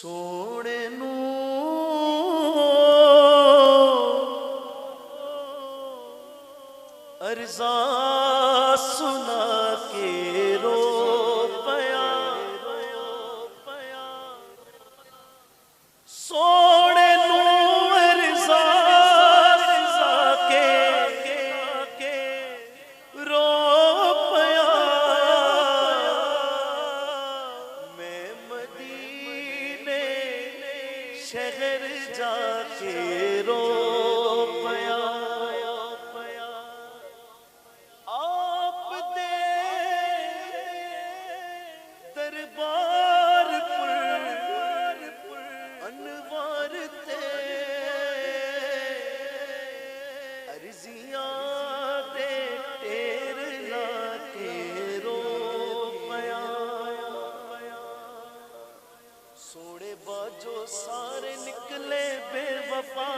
سونے نو عرضاں سنا کے رو پیا، سونے نو عرضاں سنا کے رو پیا، میں مدینے شہر جا کے رو پیا، آپ دے دربار پر انوار تے عرضیاں دے ٹیر لا کے رو پیا، سوڑے باجو سارے نکلے بے وفا،